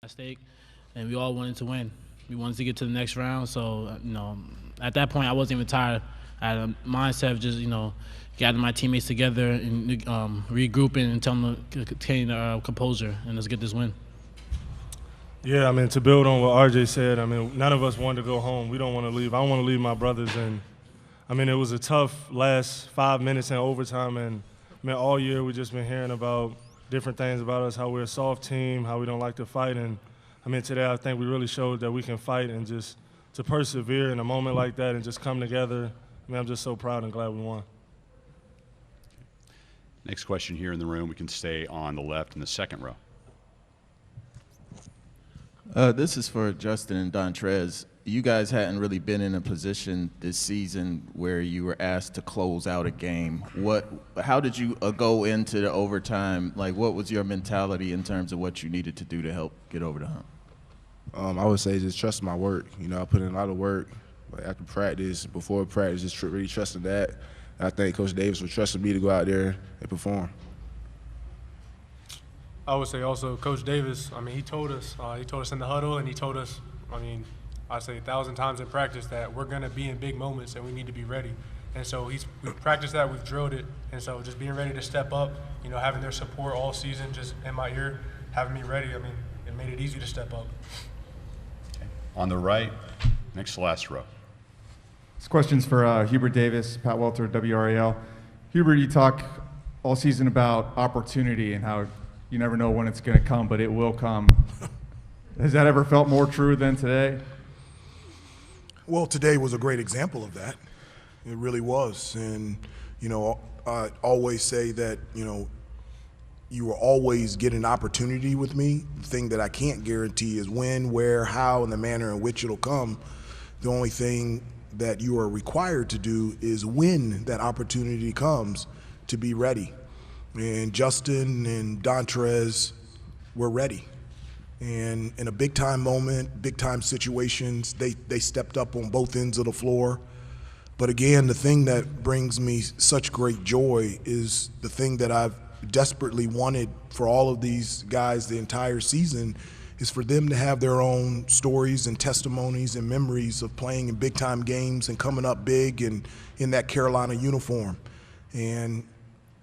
at stake, and we all wanted to win. We wanted to get to the next round. So, at that point, I wasn't even tired. I had a mindset of just, gathering my teammates together and regrouping and telling them to maintain composure and let's get this win. Yeah, to build on what RJ said, none of us wanted to go home. We don't want to leave. I don't want to leave my brothers. And, it was a tough last 5 minutes in overtime. And, all year we've just been hearing about different things about us, how we're a soft team, how we don't like to fight. And, today I think we really showed that we can fight and just to persevere in a moment like that and just come together. I'm just so proud and glad we won. Next question here in the room. We can stay on the left in the second row. This is for Justin and Dontrez. You guys hadn't really been in a position this season where you were asked to close out a game. How did you go into the overtime? Like, what was your mentality in terms of what you needed to do to help get over the hump? I would say just trust my work. I put in a lot of work. Like after practice, before practice, just really trusting that. I think Coach Davis was trusting me to go out there and perform. I would say also Coach Davis, he told us in the huddle, and he told us, I'd say 1,000 times in practice that we're going to be in big moments and we need to be ready. And so we've practiced that, we've drilled it, and so just being ready to step up, having their support all season just in my ear, having me ready, it made it easy to step up. Okay. On the right, next to last row. This question's for Hubert Davis, Pat Welter, WRAL. Hubert, you talk all season about opportunity and how you never know when it's going to come, but it will come. Has that ever felt more true than today? Well, today was a great example of that. It really was. And, I always say that, you will always get an opportunity with me. The thing that I can't guarantee is when, where, how, and the manner in which it'll come. The only thing that you are required to do is when that opportunity comes to be ready. And Justin and Dontrez were ready. And in a big-time moment, big-time situations, they stepped up on both ends of the floor. But again, the thing that brings me such great joy is the thing that I've desperately wanted for all of these guys the entire season is for them to have their own stories and testimonies and memories of playing in big-time games and coming up big and in that Carolina uniform. And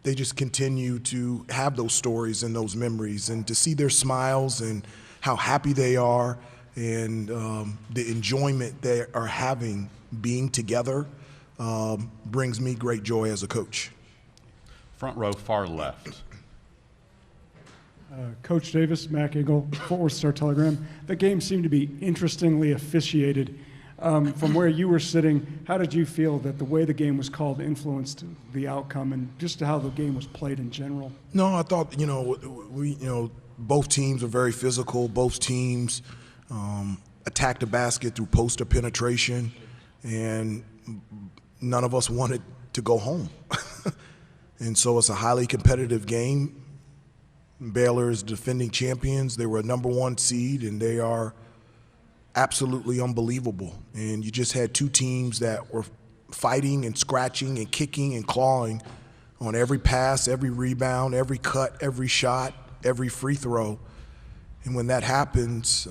they just continue to have those stories and those memories, and to see their smiles and how happy they are and the enjoyment they are having being together brings me great joy as a coach. Front row, far left. Coach Davis, Mac Eagle, Fort Worth Star-Telegram. The game seemed to be interestingly officiated. From where you were sitting, how did you feel that the way the game was called influenced the outcome and just how the game was played in general? No, I thought, both teams are very physical. Both teams attacked the basket through poster penetration, and none of us wanted to go home. And so it's a highly competitive game. Baylor is defending champions. They were a #1 seed, and they are absolutely unbelievable. And you just had two teams that were fighting and scratching and kicking and clawing on every pass, every rebound, every cut, every shot, every free throw. And when that happens,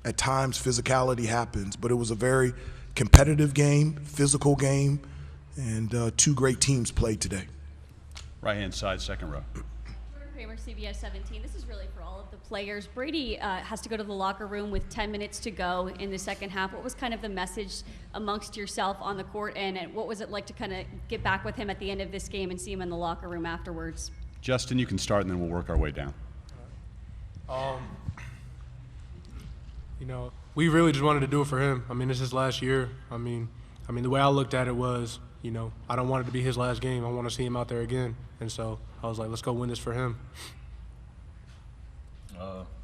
at times physicality happens. But it was a very competitive game, physical game, and two great teams played today. Right-hand side, second row. Kramer, CBS 17. This is really for all of the players. Brady has to go to the locker room with 10 minutes to go in the second half. What was kind of the message amongst yourself on the court, and what was it like to kind of get back with him at the end of this game and see him in the locker room afterwards? Justin, you can start, and then we'll work our way down. We really just wanted to do it for him. This is his last year. The way I looked at it was, I don't want it to be his last game. I want to see him out there again. And so I was like, let's go win this for him.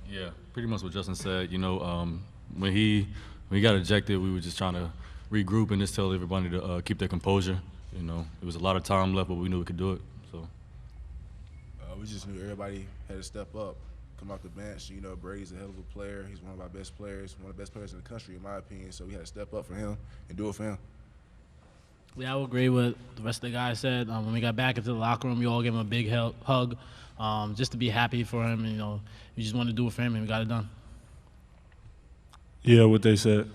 Yeah, pretty much what Justin said. When he got ejected, we were just trying to regroup and just tell everybody to keep their composure. There was a lot of time left, but we knew we could do it. So we just knew everybody had to step up, come off the bench. Brady's a hell of a player. He's one of our best players, one of the best players in the country, in my opinion. So we had to step up for him and do it for him. Yeah, I would agree with the rest of the guys said. When we got back into the locker room, we all gave him a big hug, just to be happy for him. And, we just wanted to do it for him, and we got it done. Yeah, what they said.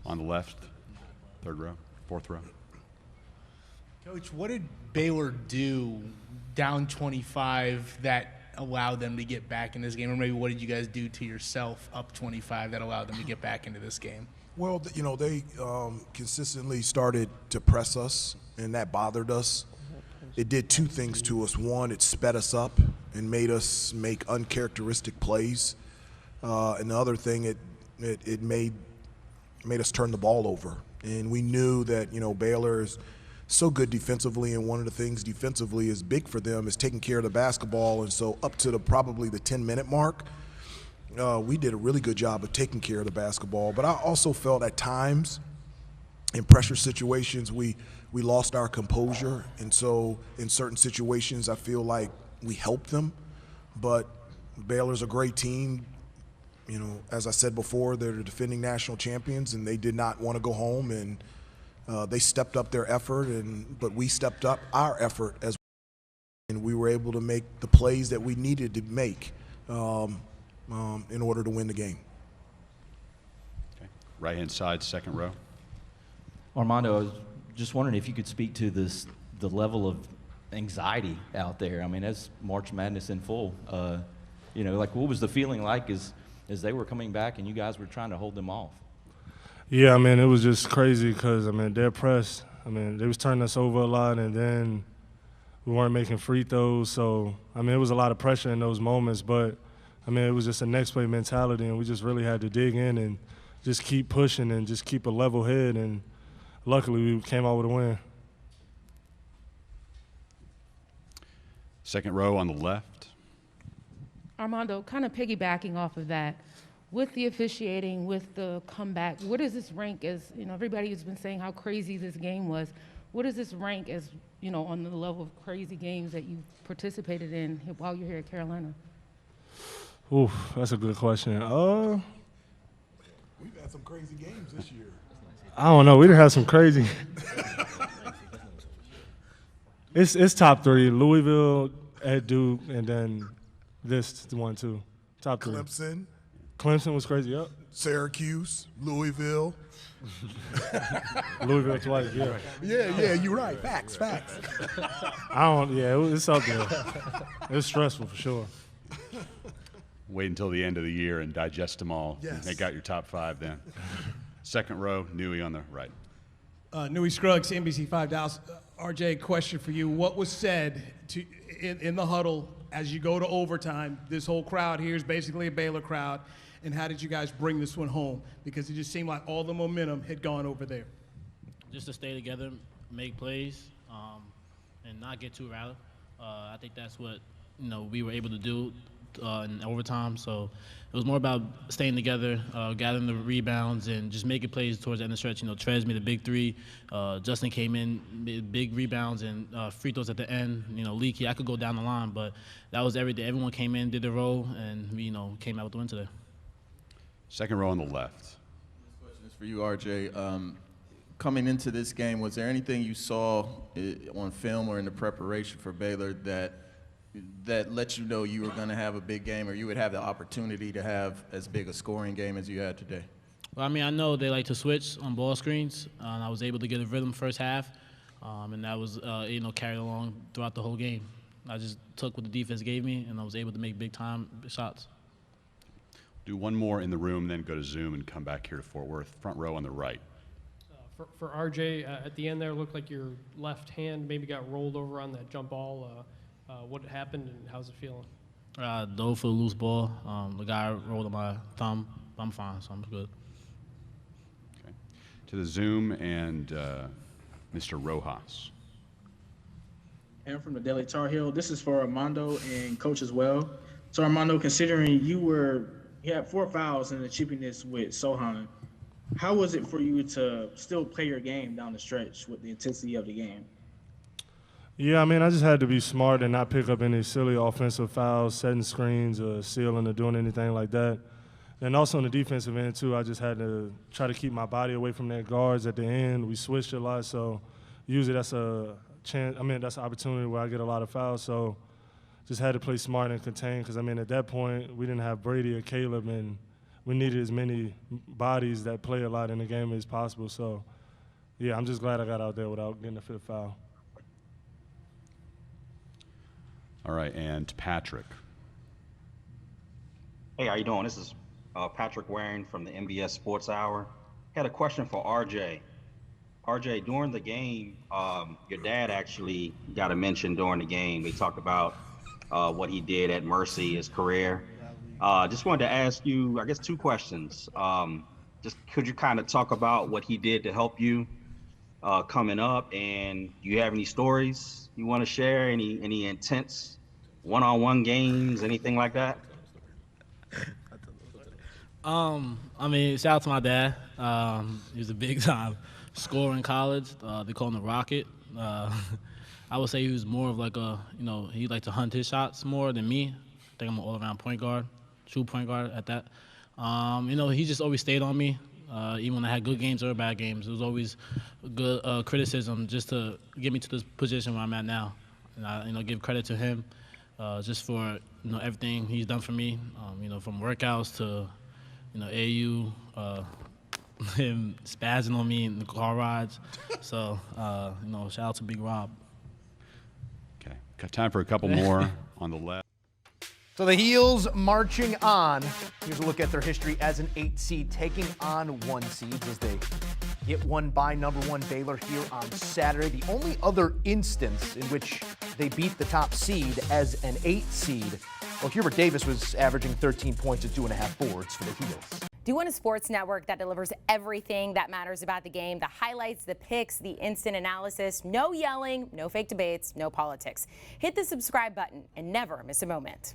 On the left, third row, fourth row. Coach, what did Baylor do down 25 that allowed them to get back in this game? Or maybe what did you guys do to yourself up 25 that allowed them to get back into this game? Well, they consistently started to press us, and that bothered us. It did two things to us. One, it sped us up and made us make uncharacteristic plays. And the other thing, it made us turn the ball over. And we knew that, Baylor is so good defensively, and one of the things defensively is big for them is taking care of the basketball. And so up to probably the 10-minute mark, we did a really good job of taking care of the basketball. But I also felt at times in pressure situations we lost our composure. And so in certain situations I feel like we helped them. But Baylor's a great team. As I said before, they're the defending national champions, and they did not want to go home, and they stepped up their effort, but we stepped up our effort as well, and we were able to make the plays that we needed to make in order to win the game. Okay. Right-hand side, second row. Armando, I was just wondering if you could speak to the level of anxiety out there. I mean, that's March Madness in full. What was the feeling like as they were coming back and you guys were trying to hold them off? Yeah, it was just crazy because, they're pressed. They was turning us over a lot, and then we weren't making free throws. So, it was a lot of pressure in those moments. But, it was just a next play mentality, and we just really had to dig in and just keep pushing and just keep a level head. And luckily, we came out with a win. Second row on the left. Armando, kind of piggybacking off of that, with the officiating, with the comeback, what does this rank as, everybody has been saying how crazy this game was. What does this rank as, on the level of crazy games that you participated in while you're here at Carolina? Oof, that's a good question. We've had some crazy games this year. I don't know. We didn't have some crazy. It's top three. Louisville, at Duke, and then this one too. Top three. Clemson was crazy. Yep. Syracuse, Louisville. Louisville twice. Yeah. Yeah. You're right. Facts. It's up there. It's stressful for sure. Wait until the end of the year and digest them all. Yes. They got your top five then. Second row, Newey on the right. Newey Scruggs, NBC5 Dallas. RJ, question for you. What was said in the huddle as you go to overtime? This whole crowd here is basically a Baylor crowd. And how did you guys bring this one home? Because it just seemed like all the momentum had gone over there. Just to stay together, make plays, and not get too rattled. I think that's what we were able to do in overtime. So it was more about staying together, gathering the rebounds, and just making plays towards the end of the stretch. Trez made a big three. Justin came in, made big rebounds and free throws at the end. Leaky, I could go down the line, but that was every day. Everyone came in, did their role, and we came out with the win today. Second row on the left. This question is for you, RJ. Coming into this game, was there anything you saw on film or in the preparation for Baylor that let you know you were going to have a big game, or you would have the opportunity to have as big a scoring game as you had today? Well, I know they like to switch on ball screens, and I was able to get a rhythm first half, and that was carried along throughout the whole game. I just took what the defense gave me, and I was able to make big-time shots. Do one more in the room, then go to Zoom and come back here to Fort Worth. Front row on the right. For RJ, at the end there, looked like your left hand maybe got rolled over on that jump ball. What happened and how's it feeling? Dove for a loose ball. The guy rolled on my thumb. I'm fine, so I'm good. Okay. To the Zoom and Mr. Rojas. And from the Daily Tar Heel, this is for Armando and Coach as well. So Armando, considering you had 4 fouls and the chippiness with Sohan, how was it for you to still play your game down the stretch with the intensity of the game? Yeah, I just had to be smart and not pick up any silly offensive fouls, setting screens or sealing or doing anything like that. And also on the defensive end, too, I just had to try to keep my body away from their guards at the end. We switched a lot, so usually that's a chance. I mean, that's an opportunity where I get a lot of fouls. So just had to play smart and contain because, I mean, at that point, we didn't have Brady or Caleb, and we needed as many bodies that play a lot in the game as possible. So, yeah, I'm just glad I got out there without getting a fifth foul. All right, and Patrick. Hey, how you doing? This is Patrick Waring from the MBS Sports Hour. Had a question for RJ. RJ, during the game, your dad actually got a mention during the game. They talked about what he did at Mercy, his career. Just wanted to ask you, I guess, two questions. Just could you kind of talk about what he did to help you coming up, and do you have any stories you want to share? Any intense one-on-one games, anything like that? I mean, shout out to my dad. He was a big time scorer in college. They call him the Rocket. I would say he was more of like he liked to hunt his shots more than me. I think I'm an all-around point guard, true point guard at that. He just always stayed on me. Even when I had good games or bad games, it was always good criticism just to get me to this position where I'm at now. And I, give credit to him just for everything he's done for me. From workouts to AU, him spazzing on me in the car rides. So shout out to Big Rob. Okay, got time for a couple more on the left. So the Heels marching on. Here's a look at their history as an 8 seed, taking on 1 seeds as they get one by #1 Baylor here on Saturday. The only other instance in which they beat the top seed as an 8 seed. Well, Hubert Davis was averaging 13 points and 2.5 boards for the Heels. Do you want a sports network that delivers everything that matters about the game? The highlights, the picks, the instant analysis, no yelling, no fake debates, no politics. Hit the subscribe button and never miss a moment.